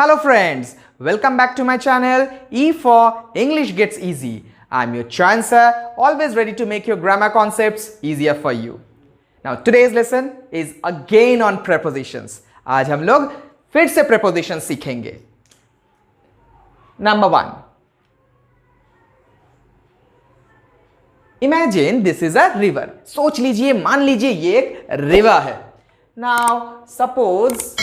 Hello friends, welcome back to my channel E for English Gets Easy. I'm your Chancer, always ready to make your grammar concepts easier for you. Now today's lesson is again on prepositions. आज हम लोग फिर से prepositions सीखेंगे. Number 1. Imagine this is a river. सोच लीजिए, मान लीजिए ये एक river है. Now suppose,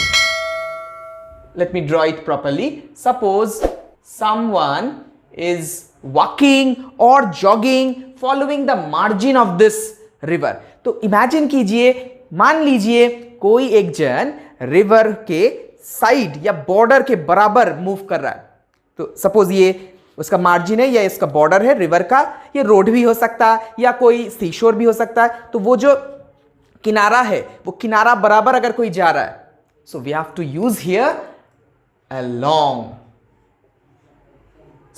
let me draw it properly. Suppose someone is walking or jogging following the margin of this river. तो इमेजिन कीजिए, मान लीजिए कोई एक जन रिवर के साइड या बॉर्डर के बराबर मूव कर रहा है. तो सपोज ये उसका मार्जिन है या इसका बॉर्डर है रिवर का. ये रोड भी हो सकता है या कोई सीशोर भी हो सकता है. तो वो जो किनारा है वो किनारा बराबर अगर कोई जा रहा है, so we have to use here along.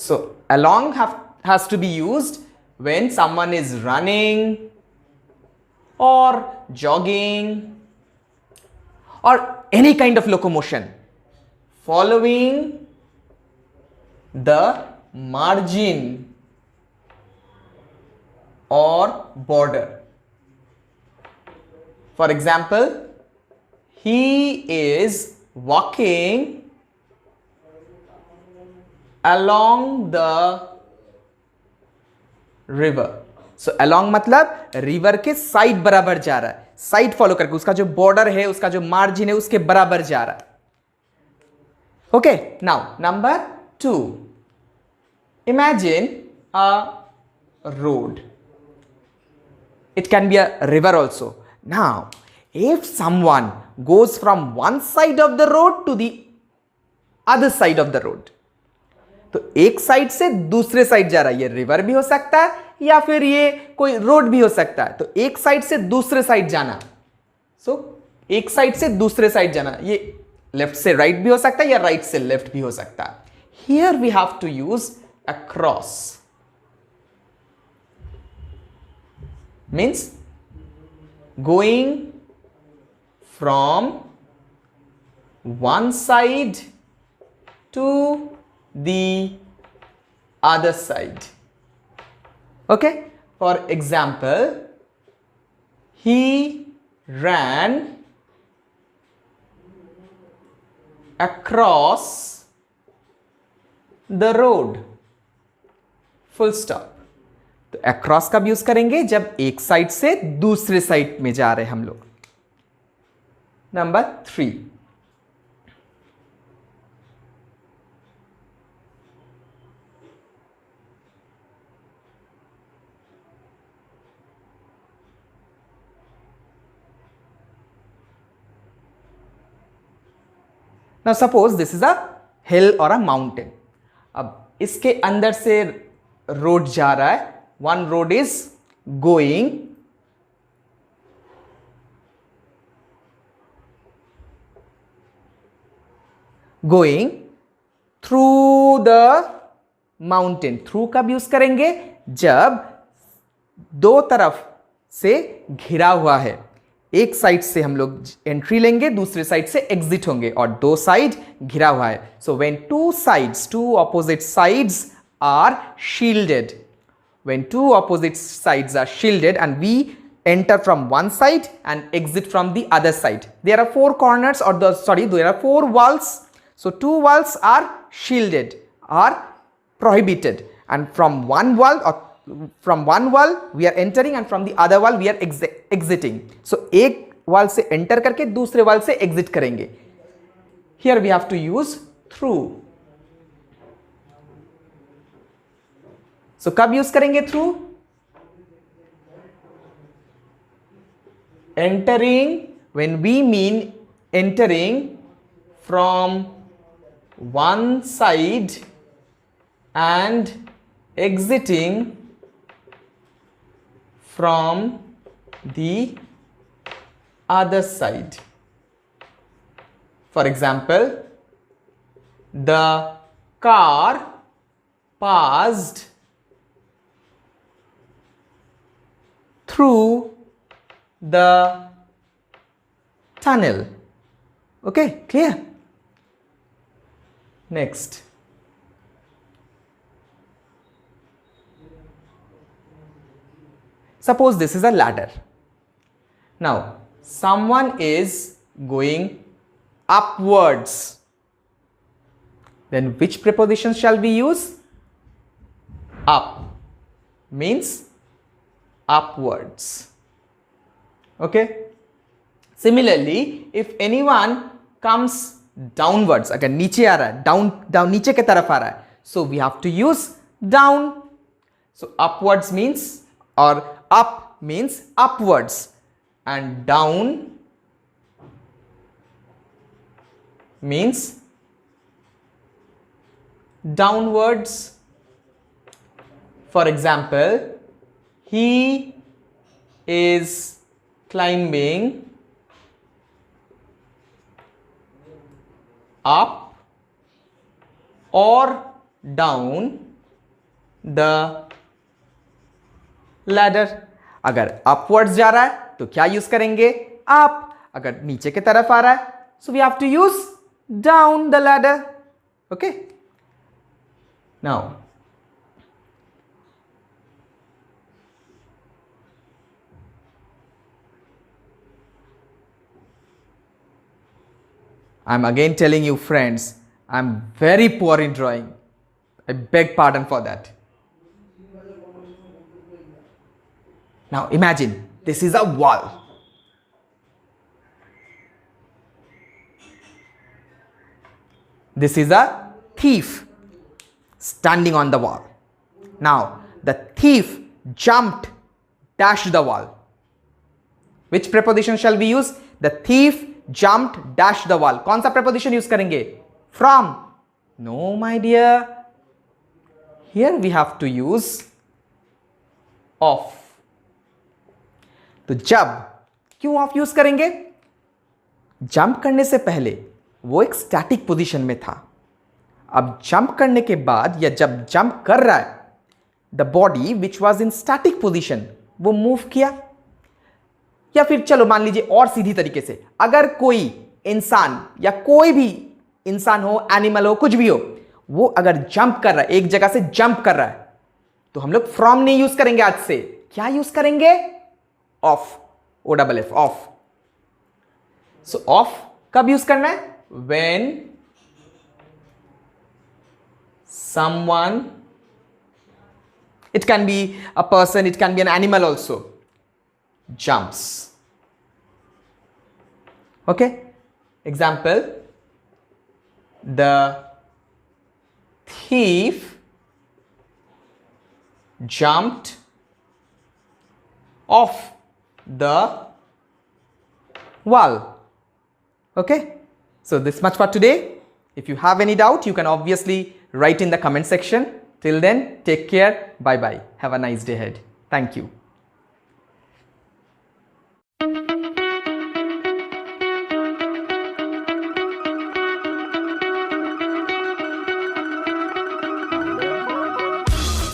So along has to be used when someone is running or jogging or any kind of locomotion following the margin or border. For example, he is walking along the river. So along मतलब river के side बराबर जा रहा है, side follow करके, उसका जो border है, उसका जो मार्जिन है, उसके बराबर जा रहा है. Okay, now number 2. Imagine a road. It can be a river also. Now, if someone goes from one side of the road to the other side of the road, तो एक साइड से दूसरे साइड जा रहा है. ये river भी हो सकता है या फिर ये कोई रोड भी हो सकता है. तो एक साइड से दूसरे साइड जाना, सो एक साइड से दूसरे साइड जाना, ये लेफ्ट से राइट भी हो सकता है या राइट से लेफ्ट भी हो सकता है. Here we have to use across. Means going from one side to the other side. Okay, for example, he ran across the road. Full stop. तो across कब यूज करेंगे? जब एक साइड से दूसरे साइड में जा रहे हम लोग. Number 3. Now suppose this is a hill or a mountain. अब इसके अंदर से रोड जा रहा है. One road is going through the mountain. Through कब यूज करेंगे? जब दो तरफ से घिरा हुआ है. एक साइड से हम लोग एंट्री लेंगे, दूसरे साइड से एग्जिट होंगे और दो साइड घिरा हुआ है. So when two opposite sides are shielded, when two opposite sides are shielded and we enter from one side and exit from the other side, there are four corners, or there are four walls. So two walls are shielded, are prohibited, and from one wall we are entering and from the other wall we are exiting. So एक wall से enter करके दूसरे wall से exit करेंगे. Here we have to use through. So कब use करेंगे through? Entering, when we mean entering from one side and exiting from the other side. For example, the car passed through the tunnel. Okay, clear? Next, suppose this is a ladder. Now, someone is going upwards. Then which preposition shall we use? Up means upwards. Okay. Similarly, if anyone comes downwards, अगर नीचे आ रहा है, down नीचे के तरफ आ रहा है, so we have to use down. So upwards means, or up means upwards, and down means downwards. For example, he is climbing up or down the ladder. अगर upwards जा रहा है तो क्या यूज करेंगे? up. अगर नीचे की तरफ आ रहा है, so we have to use down the ladder. Okay. Now, I'm again telling you friends, I'm very poor in drawing. I beg pardon for that. Now imagine, this is a wall. This is a thief standing on the wall. Now, the thief jumped, dashed the wall. Which preposition shall we use? The thief jumped, dashed the wall. कौन सा preposition use करेंगे? From. No, my dear. Here we have to use of. तो जब क्यों of use करेंगे? Jump करने से पहले वो एक स्टैटिक पोजीशन में था. अब जंप करने के बाद या जब जंप कर रहा है, the body which was in static position वो मूव किया. या फिर चलो मान लीजिए और सीधी तरीके से, अगर कोई इंसान या कोई भी इंसान हो, एनिमल हो, कुछ भी हो, वो अगर जंप कर रहा है, एक जगह से जंप कर रहा है, तो हम लोग फ्रॉम नहीं यूज करेंगे. आज से क्या यूज करेंगे? Of. O double F, of. So of कब यूज करना है? When someone, it can be a person, it can be an animal also, jumps. Okay. Example, the thief jumped off the wall. Okay. So this much for today. If you have any doubt, you can obviously write in the comment section. Till then, take care. Bye bye. Have a nice day ahead. Thank you.